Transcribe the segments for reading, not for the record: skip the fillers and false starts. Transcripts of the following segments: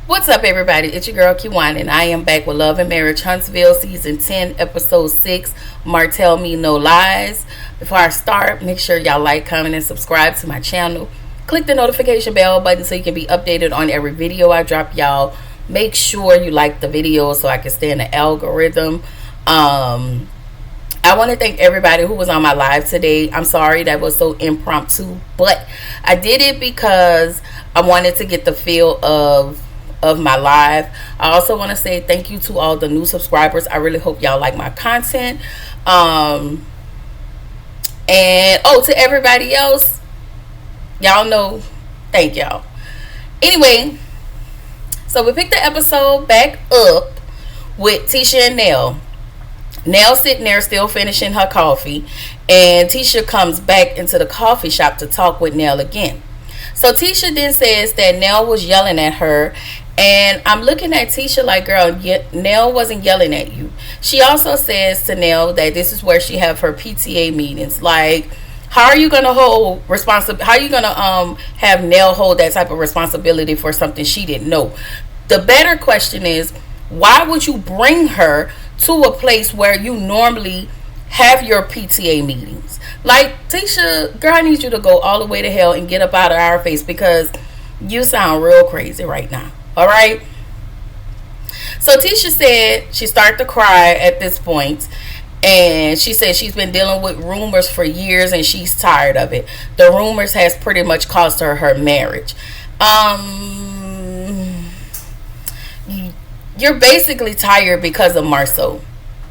What's up, everybody? It's your girl Kiwan, and I am back with Love and Marriage Huntsville, Season 10, Episode 6, Martell Me No Lies. Before I start, make sure y'all like, comment, and subscribe to my channel. Click the notification bell button so you can be updated on every video I drop, y'all. Make sure you like the video so I can stay in the algorithm. I want to thank everybody who was on my live today. I'm sorry that was so impromptu, but I did it because I wanted to get the feel of my live. I also want to say thank you to all the new subscribers. I really hope y'all like my content. And to everybody else, y'all know, thank y'all. Anyway, so we picked the episode back up with Tisha and Nell. Nell sitting there still finishing her coffee, and Tisha comes back into the coffee shop to talk with Nell again. So Tisha then says that Nell was yelling at her, and I'm looking at Tisha like, girl, Nell wasn't yelling at you. She also says to Nell that this is where she have her PTA meetings. Like, how are you gonna How are you gonna have Nell hold that type of responsibility for something she didn't know? The better question is, why would you bring her to a place where you normally have your PTA meetings? Like, Tisha, girl, I need you to go all the way to hell and get up out of our face, because you sound real crazy right now. All right. So Tisha said she started to cry at this point, and she said she's been dealing with rumors for years and she's tired of it. The rumors has pretty much cost her marriage. You're basically tired because of Marceau.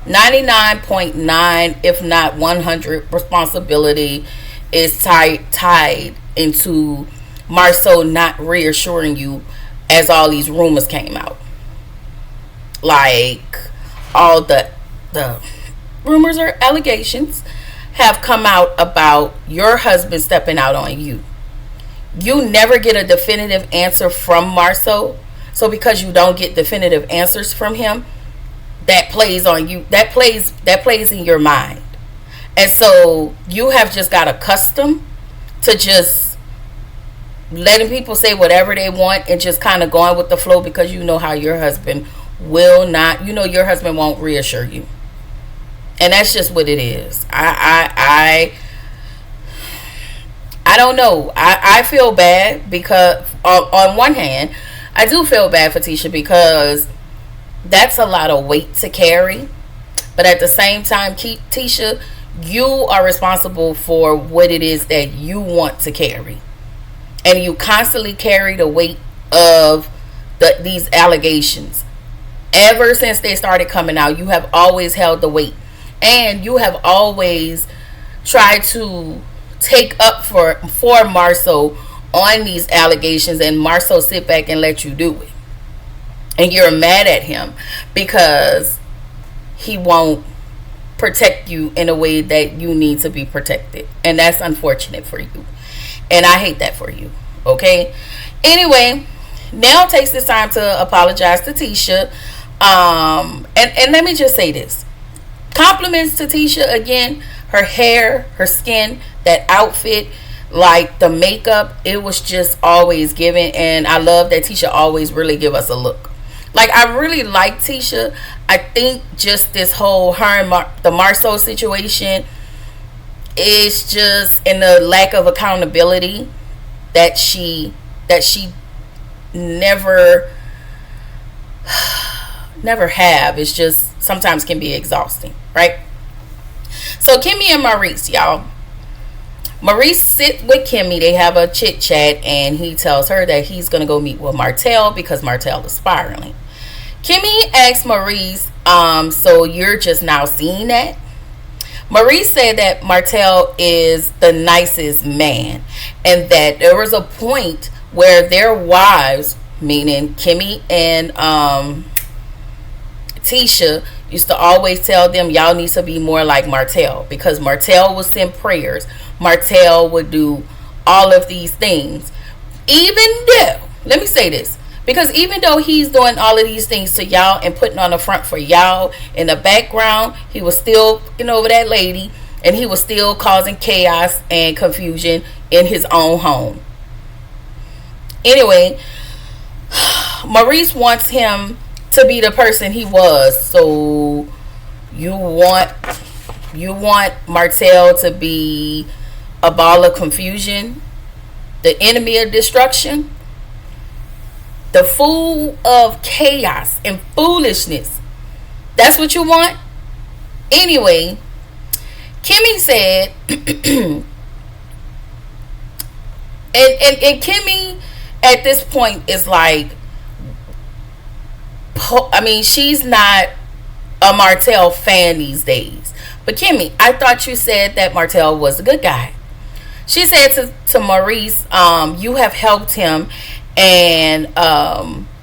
99.9, if not 100, responsibility is tied into Marceau not reassuring you as all these rumors came out. Like, all the rumors or allegations have come out about your husband stepping out on you. You never get a definitive answer from Marceau. So because you don't get definitive answers from him, that plays on you. That plays in your mind. And so you have just got accustomed to just letting people say whatever they want and just kind of going with the flow, because you know how your husband will not, your husband won't reassure you. And that's just what it is. I don't know. I feel bad because on one hand, I do feel bad for Tisha, because that's a lot of weight to carry. But at the same time, Tisha, you are responsible for what it is that you want to carry. And you constantly carry the weight of these allegations. Ever since they started coming out, you have always held the weight. And you have always tried to take up for Marceau on these allegations, and Marceau sit back and let you do it. And you're mad at him because he won't protect you in a way that you need to be protected. And that's unfortunate for you. And I hate that for you. Okay? Anyway, Nell takes this time to apologize to Tisha. And let me just say this. Compliments to Tisha again. Her hair, her skin, that outfit, like the makeup, it was just always given. And I love that Tisha always really give us a look. Like, I really like Tisha. I think just this whole her and the Marceau situation is just in the lack of accountability that she never have. It's just sometimes can be exhausting, right? So Kimmy and Maurice, y'all. Maurice sit with Kimmy. They have a chit chat, and he tells her that he's gonna go meet with Martell because Martell is spiraling. Kimmy asks Maurice, so you're just now seeing that? Maurice said that Martell is the nicest man, and that there was a point where their wives, meaning Kimmy and Tisha, used to always tell them, y'all need to be more like Martell, because Martell would send prayers. Martell would do all of these things. Even though, let me say this, because even though he's doing all of these things to y'all and putting on the front for y'all, in the background, he was still looking over that lady, and he was still causing chaos and confusion in his own home. Anyway, Maurice wants him to be the person he was. So you want Martell to be a ball of confusion, the enemy of destruction, the fool of chaos and foolishness. That's what you want? Anyway, Kimmy said, and Kimmy at this point is like, I mean, she's not a Martell fan these days. But Kimmy, I thought you said that Martell was a good guy. She said to Maurice, you have helped him, and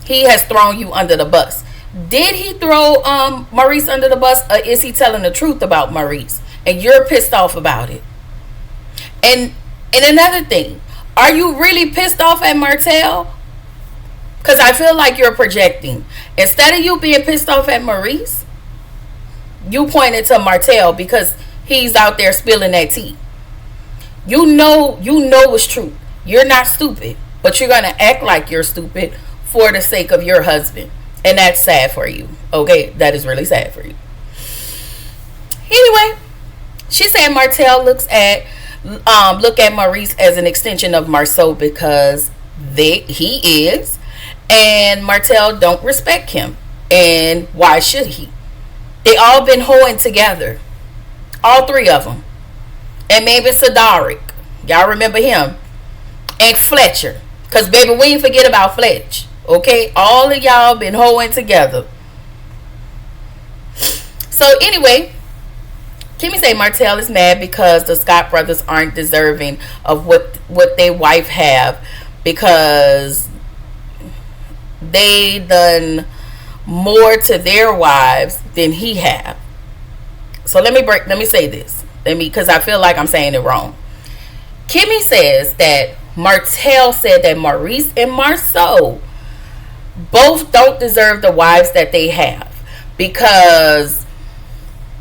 he has thrown you under the bus. Did he throw Maurice under the bus, or is he telling the truth about Maurice and you're pissed off about it? And another thing, are you really pissed off at Martell? Because I feel like you're projecting. Instead of you being pissed off at Maurice, you pointed to Martell because he's out there spilling that tea. You know it's true. You're not stupid, but you're going to act like you're stupid for the sake of your husband. And that's sad for you. Okay, that is really sad for you. Anyway, she said Martell look at Maurice as an extension of Marceau because he is, and Martell don't respect him. And why should he? They all been hoeing together, all three of them, and maybe Sadaric. Y'all remember him? And Fletcher, because baby, we ain't forget about Fletch. Okay, all of y'all been hoeing together. So anyway, Kimmy say Martell is mad because the Scott brothers aren't deserving of what their wife have, because they done more to their wives than he have. So let me say this. Because I feel like I'm saying it wrong. Kimmy says that Martell said that Maurice and Marceau both don't deserve the wives that they have because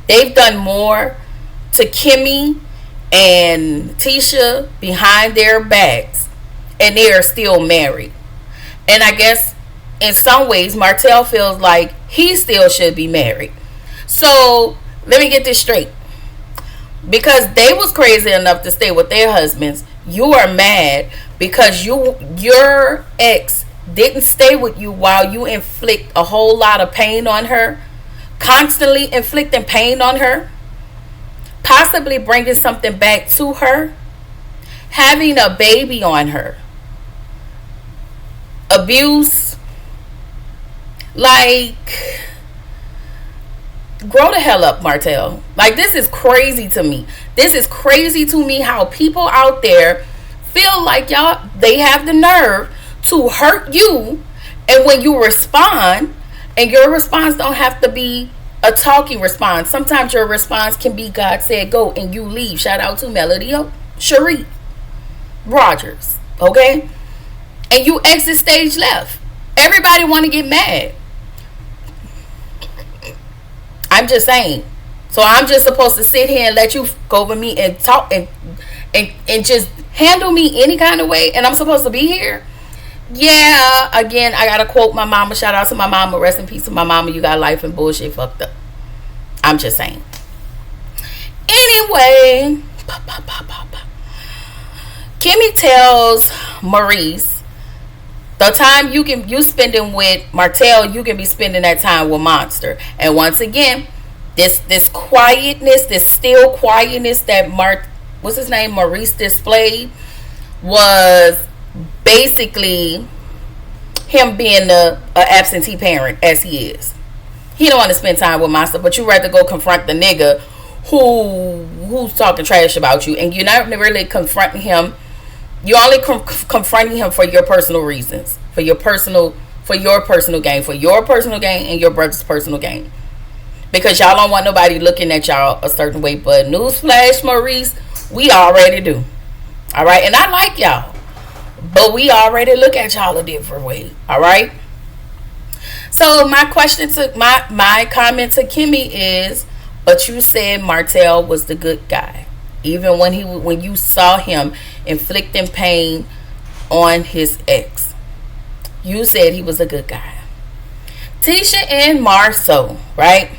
they've done more to Kimmy and Tisha behind their backs, and they are still married. And I guess in some ways Martell feels like he still should be married. So let me get this straight. Because they was crazy enough to stay with their husbands, you are mad because your ex didn't stay with you while you inflict a whole lot of pain on her, constantly inflicting pain on her, possibly bringing something back to her, having a baby on her, abuse. Like, grow the hell up, Martell. Like, this is crazy to me. This is crazy to me how people out there feel like they have the nerve to hurt you, and when you respond, and your response don't have to be a talking response. Sometimes your response can be God said go, and you leave. Shout out to Melody Cherie Rogers, okay? And you exit stage left. Everybody want to get mad. I'm just saying. So I'm just supposed to sit here and let you go over me and talk and just handle me any kind of way, and I'm supposed to be here? Yeah, again, I gotta quote my mama. Shout out to my mama. Rest in peace to my mama. You got life and bullshit fucked up. I'm just saying. Anyway, Kimmy tells Maurice the time you spending with Martell, you can be spending that time with Monster. And once again, this quietness, this still quietness that what's his name, Maurice displayed, was basically him being a absentee parent as he is. He don't want to spend time with Monster, but you rather go confront the nigga who's talking trash about you, and you're not really confronting him. You're only confronting him for your personal reasons, for your personal gain, and your brother's personal gain, because y'all don't want nobody looking at y'all a certain way. But newsflash, Maurice, we already do. All right, and I like y'all, but we already look at y'all a different way. All right. So my question to my comment to Kimmy is, but you said Martell was the good guy, even when you saw him inflicting pain on his ex. You said he was a good guy. Tisha and Marceau, right?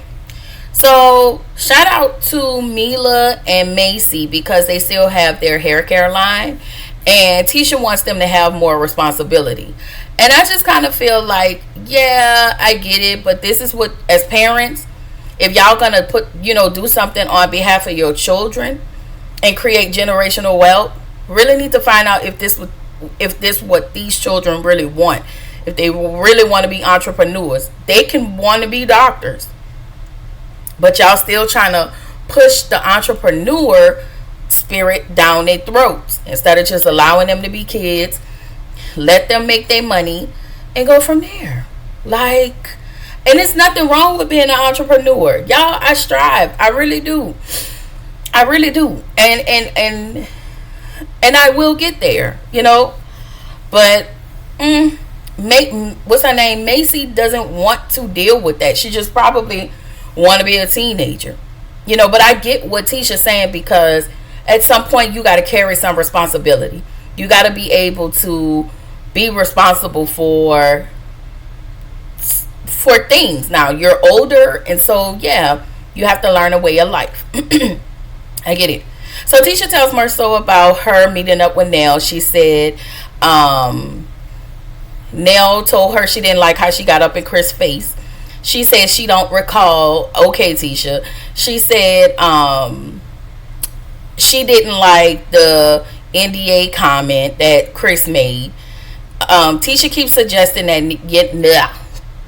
So shout out to Mila and Macy because they still have their hair care line, and Tisha wants them to have more responsibility. And I just kind of feel like, yeah, I get it, but this is what, as parents, if y'all gonna do something on behalf of your children and create generational wealth, really need to find out if this what these children really want. If they really want to be entrepreneurs, they can want to be doctors, but y'all still trying to push the entrepreneur spirit down their throats instead of just allowing them to be kids, let them make their money and go from there. Like, and there's nothing wrong with being an entrepreneur, y'all. I strive, I really do, and I will get there, but what's her name, Macy, doesn't want to deal with that. She just probably want to be a teenager, but I get what Tisha's saying, because at some point you got to carry some responsibility. You got to be able to be responsible for things. Now you're older, and so yeah, you have to learn a way of life. I get it. So Tisha tells Marceau about her meeting up with Nell. She said Nell told her she didn't like how she got up in Chris' face. She said she don't recall. Okay, Tisha. She said she didn't like the NDA comment that Chris made. Tisha keeps suggesting that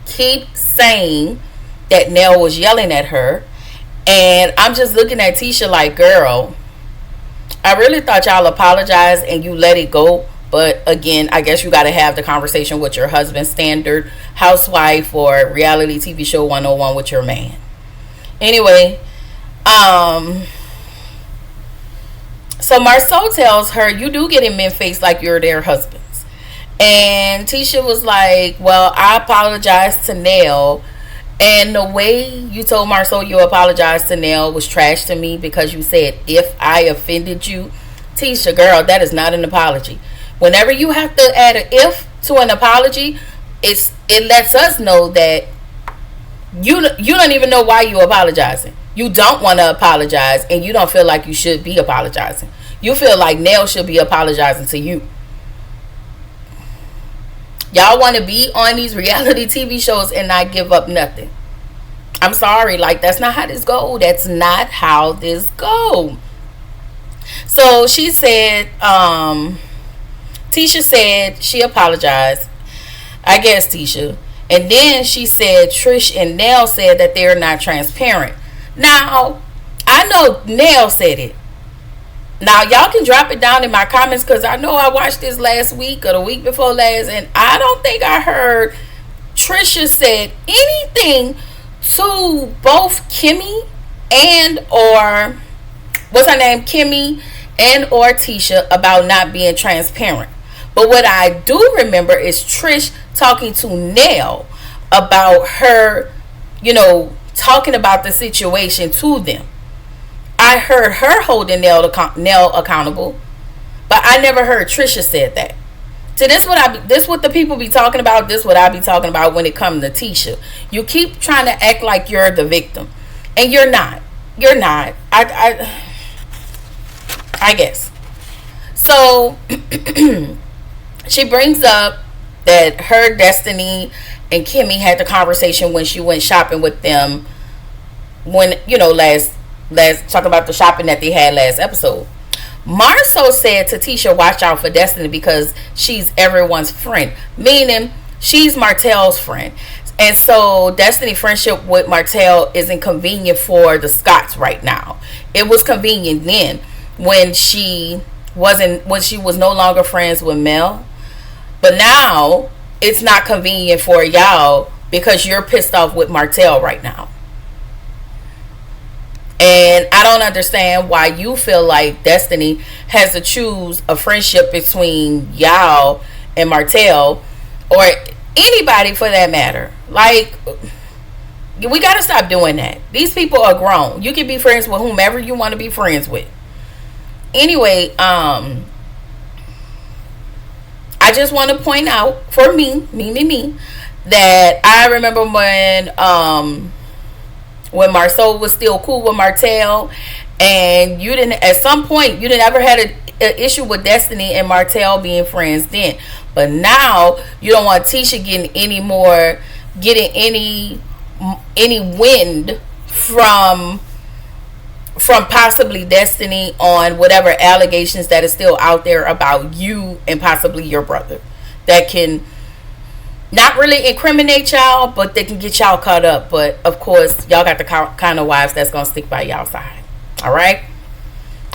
keep saying that Nell was yelling at her, and I'm just looking at Tisha like, girl, I really thought y'all apologized and you let it go. But again, I guess you got to have the conversation with your husband, standard housewife or reality TV show 101 with your man. Anyway, so Marceau tells her, you do get in men's face like you're their husbands. And Tisha was like, well, I apologized to Nell. And the way you told Marceau you apologized to Nell was trash to me, because you said, if I offended you. Tisha, girl, that is not an apology. Whenever you have to add an if to an apology, it lets us know that you don't even know why you're apologizing. You don't want to apologize, and you don't feel like you should be apologizing. You feel like Nell should be apologizing to you. Y'all want to be on these reality TV shows and not give up nothing. I'm sorry, like, that's not how this go. That's not how this go. So she said, Tisha said she apologized. I guess Tisha. And then she said Trish and Nell said that they're not transparent. Now, I know Nell said it. Now, y'all can drop it down in my comments, because I know I watched this last week or the week before last, and I don't think I heard Trisha said anything to both Kimmy and or what's her name, Kimmy and or Tisha, about not being transparent. But what I do remember is Trish talking to Nell about her, talking about the situation to them. I heard her holding Nell accountable, but I never heard Trisha said that. So this what the people be talking about. This what I be talking about when it comes to Tisha. You keep trying to act like you're the victim, and you're not. You're not. I guess. So she brings up that her Destiny and Kimmy had the conversation when she went shopping with them. When last talking about the shopping that they had last episode. Marceau said to Tisha, watch out for Destiny because she's everyone's friend, meaning she's Martell's friend. And so Destiny's friendship with Martell isn't convenient for the Scotts right now. It was convenient then when she was no longer friends with Mel. But now it's not convenient for y'all because you're pissed off with Martell right now. And I don't understand why you feel like Destiny has to choose a friendship between y'all and Martell, or anybody for that matter. Like, we got to stop doing that. These people are grown. You can be friends with whomever you want to be friends with. Anyway, I I just want to point out for me, that I remember when Marceau was still cool with Martell, and you didn't, at some point, you didn't ever had an issue with Destiny and Martell being friends then. But now you don't want Tisha getting any wind from possibly Destiny on whatever allegations that is still out there about you and possibly your brother, that can not really incriminate y'all, but they can get y'all caught up. But of course, y'all got the kind of wives that's gonna stick by y'all side. All right.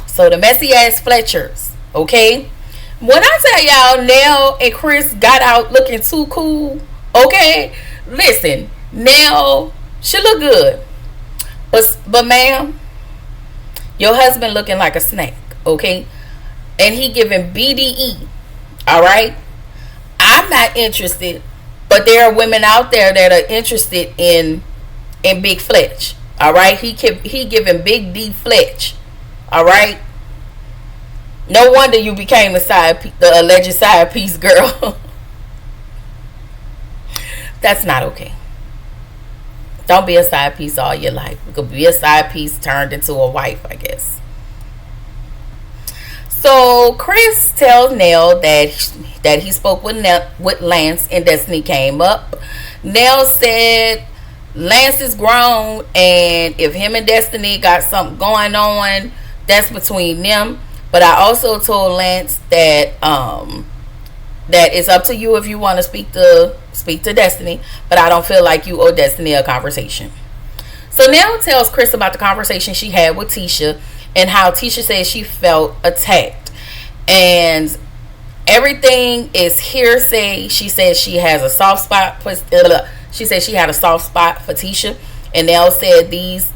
So the messy ass Fletchers, okay. When I tell y'all Nell and Chris got out looking too cool, okay. Listen, Nell, she look good, but ma'am, your husband looking like a snake, okay, and he giving BDE. All right. I'm not interested. But there are women out there that are interested in Big Fletch. All right, he giving Big D Fletch. All right. No wonder you became the alleged side piece girl. That's not okay. Don't be a side piece all your life. You could be a side piece turned into a wife, I guess. So Chris tells Nell that he spoke with Lance and Destiny came up. Nell said Lance is grown, and if him and Destiny got something going on, that's between them. But I also told Lance that that it's up to you if you want to speak to Destiny, but I don't feel like you owe Destiny a conversation. So Nell tells Chris about the conversation she had with Tisha and how Tisha said she felt attacked. And everything is hearsay. She says she has a soft spot. She said she had a soft spot for Tisha. And Nell said these.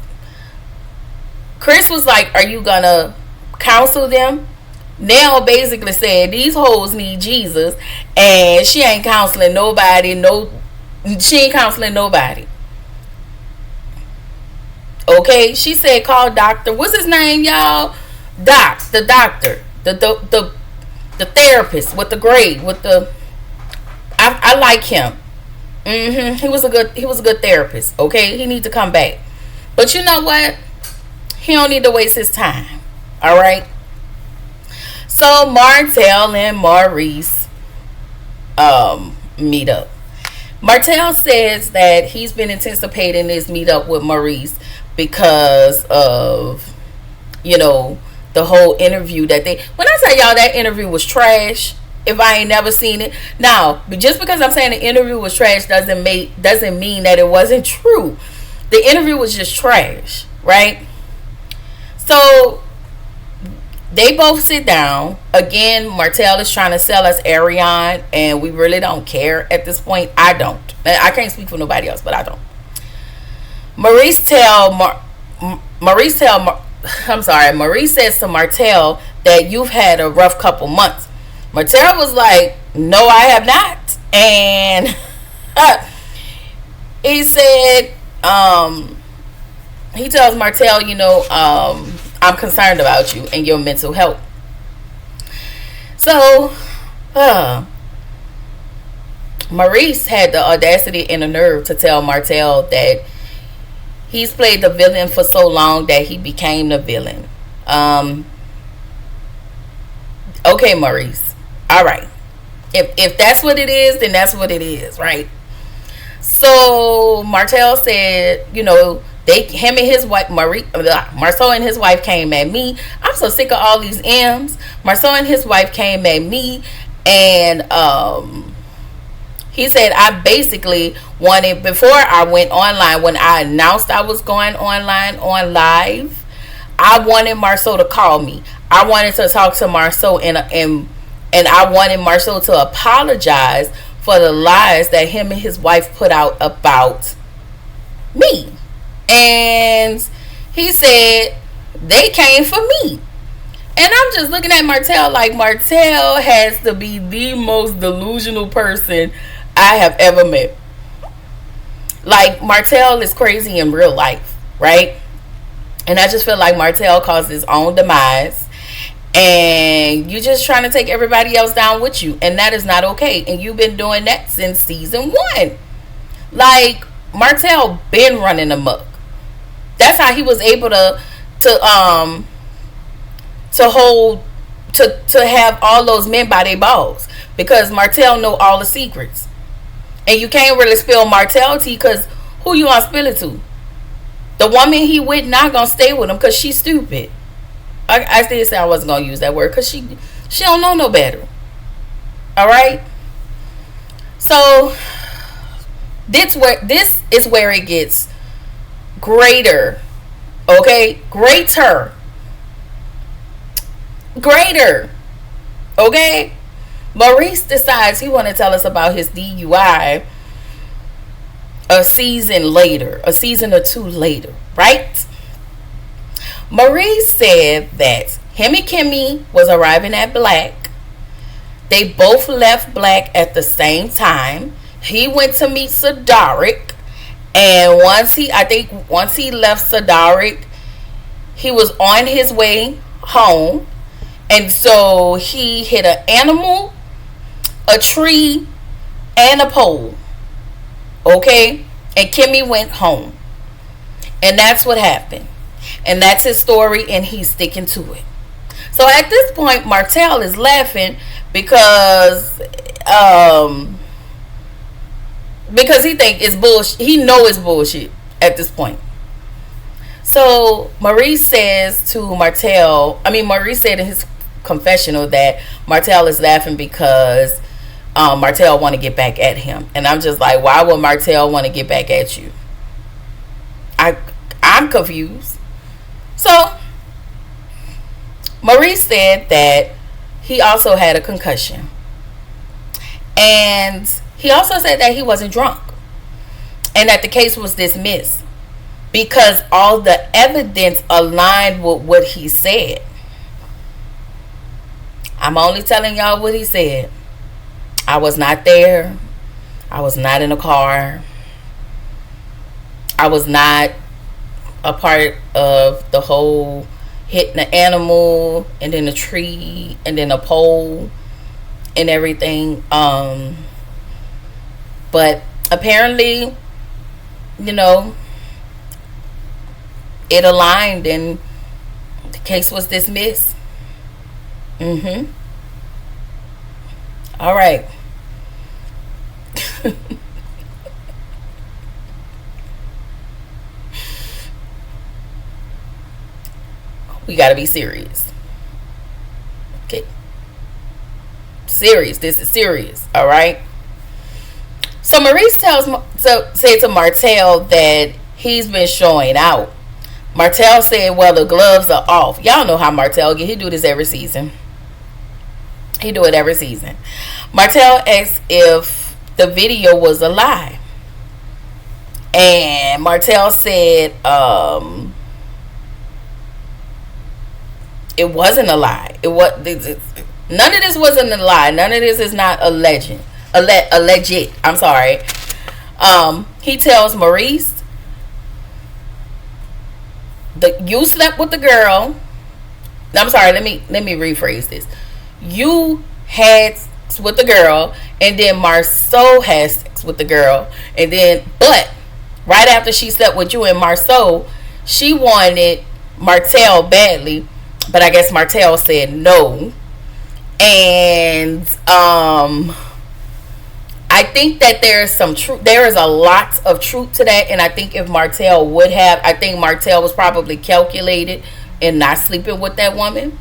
Chris was like, are you gonna counsel them? Nell basically said these hoes need Jesus, and she ain't counseling nobody. She ain't counseling nobody. Okay, she said call doctor. What's his name, y'all? The doctor, the therapist with the grade, with the. I like him. He was a good therapist. Okay, he needs to come back. But you know what? He don't need to waste his time. All right. So Martell and Maurice meet up. Martell says that he's been anticipating this meetup with Maurice because of, the whole interview that when I tell y'all that interview was trash, if I ain't never seen it. Now, but just because I'm saying the interview was trash doesn't mean that it wasn't true. The interview was just trash, right? So they both sit down. Again, Martell is trying to sell us Ariane, and we really don't care at this point. I don't. I can't speak for nobody else, but I don't. Maurice says to Martell that you've had a rough couple months. Martell was like, no, I have not. And he said, he tells Martell, I'm concerned about you and your mental health. So, Maurice had the audacity and the nerve to tell Martell that he's played the villain for so long that he became the villain. Okay, Maurice. All right. If that's what it is, then that's what it is, right? So Martell said, him and his wife, Marceau and his wife came at me. I'm so sick of all these M's. Marceau and his wife came at me, and he said I basically wanted, before I went online, when I announced I was going online on live, I wanted Marceau to call me. I wanted to talk to Marceau, and I wanted Marceau to apologize for the lies that him and his wife put out about me. And he said they came for me. And I'm just looking at Martell like Martell has to be the most delusional person I have ever met. Like, Martell is crazy in real life, right? And I just feel like Martell caused his own demise. and you're just trying to take everybody else down with you, and that is not okay. And you've been doing that since season 1. Like, Martell been running amok. That's how he was able to hold to have all those men by their balls, because Martell know all the secrets. And you can't really spill Martell tea, because who you gonna spill it to? The woman he with not gonna stay with him because she's stupid. I did say I wasn't gonna use that word, because she don't know no better. All right. So this is where it gets greater. Okay, greater. Okay. Maurice decides he want to tell us about his DUI a season or 2 later, right? Maurice said that him and Kimmy was arriving at Black. They both left Black at the same time. He went to meet Sadaric, and once he left Sadaric, he was on his way home, and so he hit an animal, a tree, and a pole. Okay? And Kimmy went home. And that's what happened. And that's his story, and he's sticking to it. So at this point, Martell is laughing because he think it's bullshit. He know it's bullshit at this point. So Maurice says to Martell, Maurice said in his confessional that Martell is laughing because Martell want to get back at him. And I'm just like, why would Martell want to get back at you? I'm confused. So Maurice said that he also had a concussion, and he also said that he wasn't drunk, and that the case was dismissed because all the evidence aligned with what he said. I'm only telling y'all what he said. I was not there. I was not in a car. I was not a part of the whole hitting the animal and then a tree and then a pole and everything. But apparently, it aligned and the case was dismissed. All right. We gotta be serious. Okay. Serious. This is serious. All right. So Maurice said to Martell that he's been showing out. Martell said, well, the gloves are off. Y'all know how Martell get. He do this every season. He do it every season. Martell asked if the video was a lie. And Martell said, it wasn't a lie. None of this wasn't a lie. None of this is not alleged. I'm sorry. He tells Maurice, you slept with the girl. I'm sorry. Let me rephrase this. You had sex with the girl, and then Marceau had sex with the girl, but right after she slept with you and Marceau, she wanted Martell badly. But I guess Martell said no. And I think that there is some truth. There is a lot of truth to that. And I think if Martell I think Martell was probably calculated in not sleeping with that woman.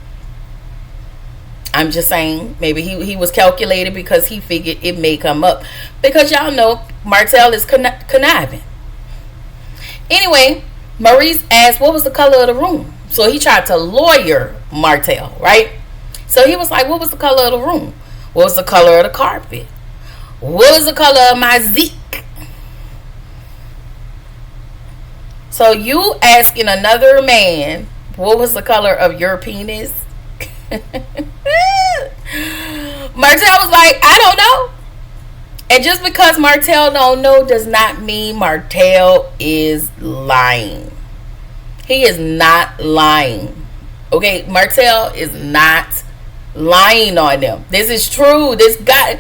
I'm just saying, maybe he was calculated because he figured it may come up. Because y'all know Martell is conniving. Anyway, Maurice asked what was the color of the room. So he tried to lawyer Martell, right? So he was like, what was the color of the room? What was the color of the carpet? What was the color of my Zeke? So you asking another man, what was the color of your penis? Martell was like, I don't know. And just because Martell don't know does not mean Martell is lying. He is not lying. Okay, Martell is not lying on them. This is true. This guy,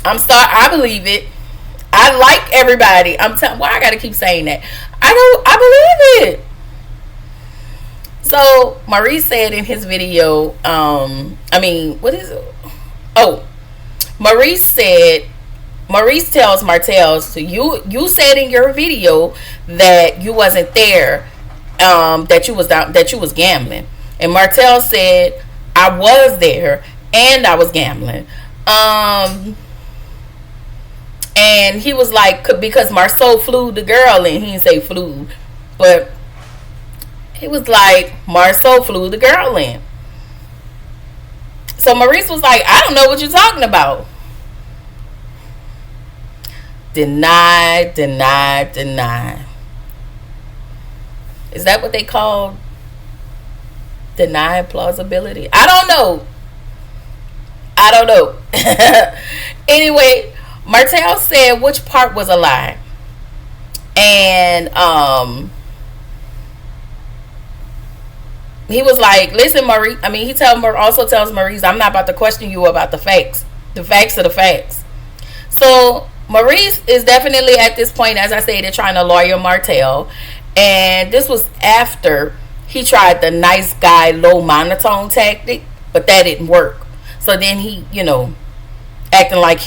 I believe it. I like everybody. I'm telling. Why I gotta keep saying that? I believe it. So Maurice said in his video, what is it? Oh, Maurice tells Martell, so you said in your video that you wasn't there, that you was gambling, and Martell said I was there and I was gambling, and he was like, because Marceau flew the girl in. He didn't say flew, but he was like, Marceau flew the girl in. So Maurice was like, I don't know what you're talking about. Deny. Is that what they call deny plausibility? I don't know. Anyway, Martell said which part was a lie. And he was like, listen, Maurice. He also tells Maurice, I'm not about to question you about the facts. The facts are the facts. So Maurice is definitely at this point, as I said, trying to lawyer Martell. And this was after he tried the nice guy low monotone tactic, but that didn't work. So then he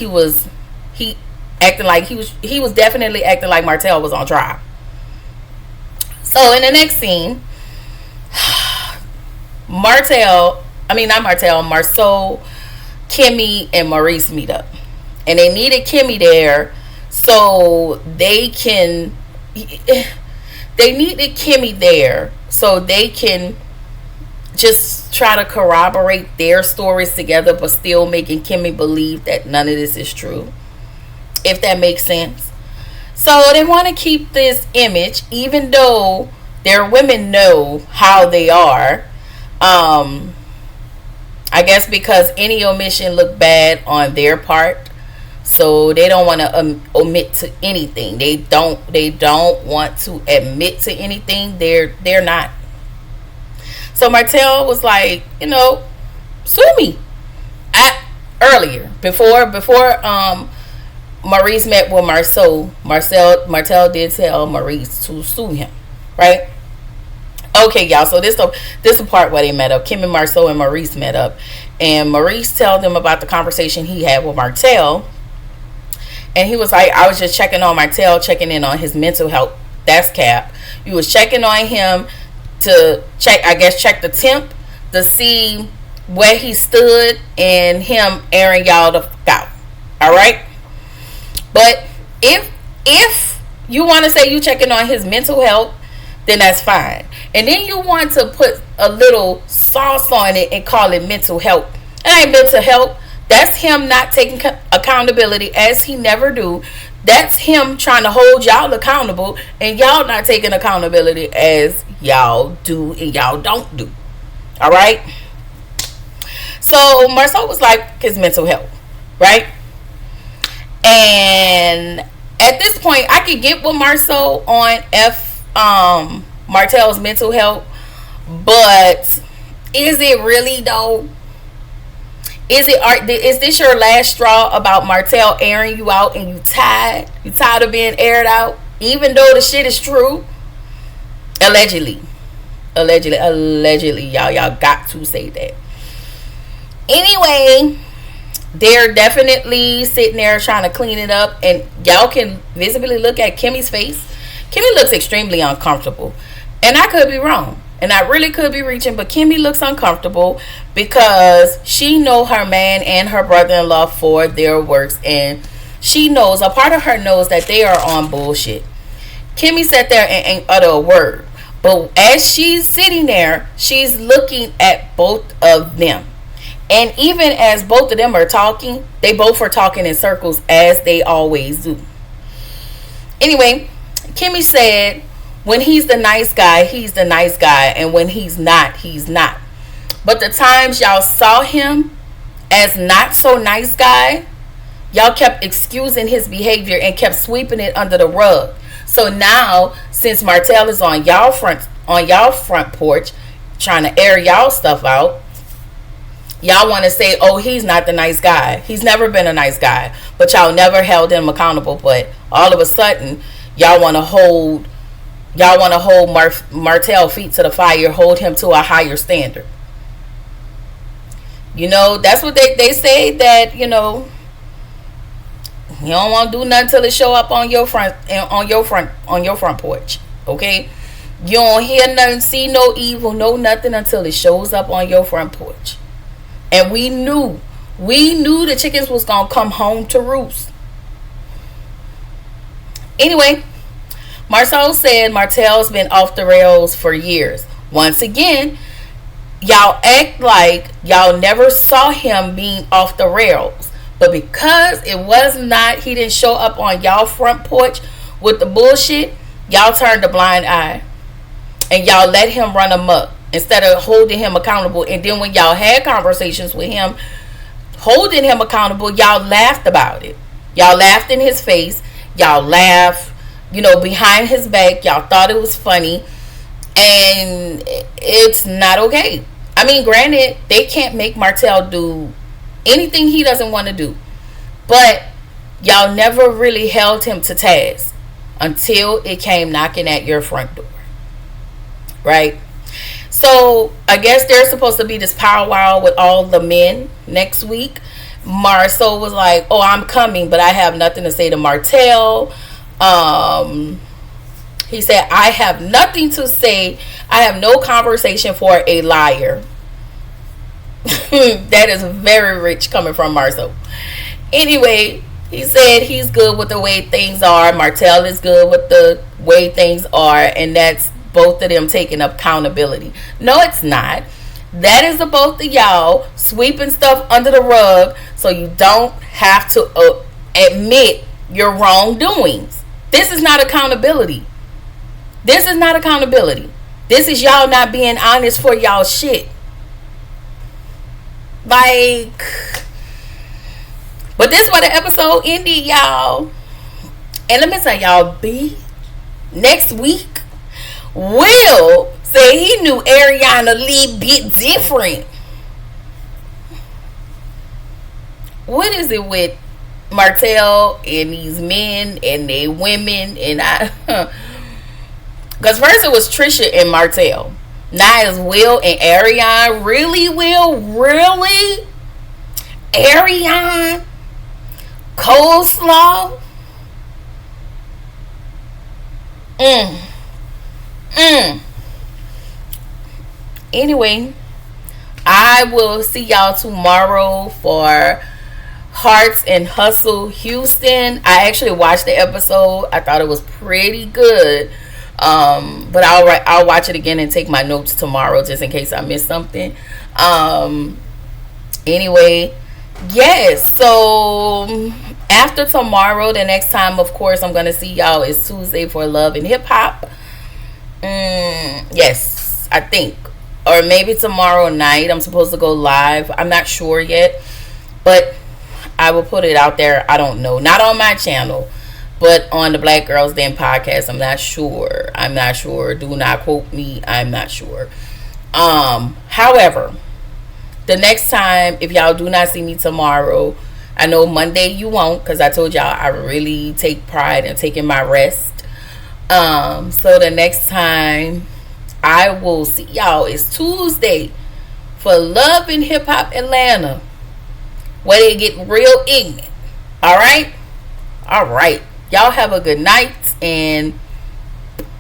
was definitely acting like Martell was on trial. So in the next scene, Marceau, Kimmy, and Maurice meet up. And they needed Kimmy there so they can just try to corroborate their stories together, but still making Kimmy believe that none of this is true, if that makes sense. So they want to keep this image, even though their women know how they are. I guess because any omission looked bad on their part, so they don't want to omit to anything. They don't want to admit to anything. They're not. So Martell was like, sue me. Earlier, before Maurice met with Martell did tell Maurice to sue him, right? Okay, y'all. So this the part where they met up. Kim and Marceau and Maurice met up, and Maurice told them about the conversation he had with Martell, and he was like, "I was just checking on Martell, checking in on his mental health." That's cap. You was checking on him to check the temp to see where he stood, and him airing y'all the fuck out. All right, but if you want to say you checking on his mental health, then that's fine. And then you want to put a little sauce on it and call it mental health. It ain't mental health. That's him not taking accountability, as he never do. That's him trying to hold y'all accountable, and y'all not taking accountability as y'all do and y'all don't do. All right? So Marceau was like, his mental health, right? And at this point, I could get with Marceau on Martell's mental health, but is it really though? Is this your last straw about Martell airing you out, and you tired of being aired out, even though the shit is true? Allegedly, y'all got to say that. Anyway, they're definitely sitting there trying to clean it up, and y'all can visibly look at Kimmy's face. Kimmy looks extremely uncomfortable, and I could be wrong, and I really could be reaching, but Kimmy looks uncomfortable because she know her man and her brother-in-law for their works, and she knows, a part of her knows, that they are on bullshit. Kimmy sat there and ain't utter a word, but as she's sitting there, she's looking at both of them. And even as both of them are talking, they both are talking in circles, as they always do. Anyway, Kimmy said, when he's the nice guy, he's the nice guy. And when he's not, he's not. But the times y'all saw him as not so nice guy, y'all kept excusing his behavior and kept sweeping it under the rug. So now, since Martell is on y'all front porch, trying to air y'all stuff out. Y'all want to say, oh, he's not the nice guy. He's never been a nice guy. But y'all never held him accountable. But all of a sudden, y'all want to hold Martell feet to the fire, hold him to a higher standard. You know, that's what they say, that, you know, you don't want to do nothing till it show up on your front porch. Okay? You don't hear nothing, see no evil, no nothing until it shows up on your front porch. And we knew the chickens was gonna come home to roost. Anyway, Marceau said Martell's been off the rails for years. Once again, y'all act like y'all never saw him being off the rails. But because he didn't show up on y'all front porch with the bullshit, y'all turned a blind eye. And y'all let him run amok instead of holding him accountable. And then when y'all had conversations with him, holding him accountable, y'all laughed about it. Y'all laughed in his face. Y'all laughed, you know, behind his back. Y'all thought it was funny. And it's not okay. I mean, granted, they can't make Martell do anything he doesn't want to do. But y'all never really held him to task until it came knocking at your front door. Right? So I guess there's supposed to be this powwow with all the men next week. Marceau was like, oh, I'm coming, but I have nothing to say to Martell. He said, I have nothing to say. I have no conversation for a liar. That is very rich coming from Marceau. Anyway, he said he's good with the way things are. Martell is good with the way things are. And that's both of them taking accountability. No, it's not. That is the both of y'all sweeping stuff under the rug so you don't have to admit your wrongdoings. This is not accountability. This is not accountability. This is y'all not being honest for y'all shit. Like, but this is where the episode ended, y'all. And let me tell y'all, next week, Will said he knew Ariana a little bit different. What is it with Martell and these men and they women and because first it was Tisha and Martell. Now it's Will and Ariana. Really, Will? Really? Ariana? Coleslaw? Anyway, I will see y'all tomorrow for Hearts and Hustle Houston. I actually watched the episode. I thought it was pretty good. But I'll watch it again and take my notes tomorrow just in case I missed something. Anyway, yes. So after tomorrow, the next time, of course, I'm gonna see y'all is Tuesday for Love and Hip Hop. Yes, I think, or maybe tomorrow night. I'm supposed to go live. I'm not sure yet, but I will put it out there. I don't know. Not on my channel, but on the Black Girls Den podcast. I'm not sure. Do not quote me. I'm not sure. However, the next time, if y'all do not see me tomorrow, I know Monday you won't, because I told y'all I really take pride in taking my rest. So the next time I will see y'all is Tuesday for Love and Hip Hop Atlanta, where they get real ignorant. All right. Y'all have a good night, and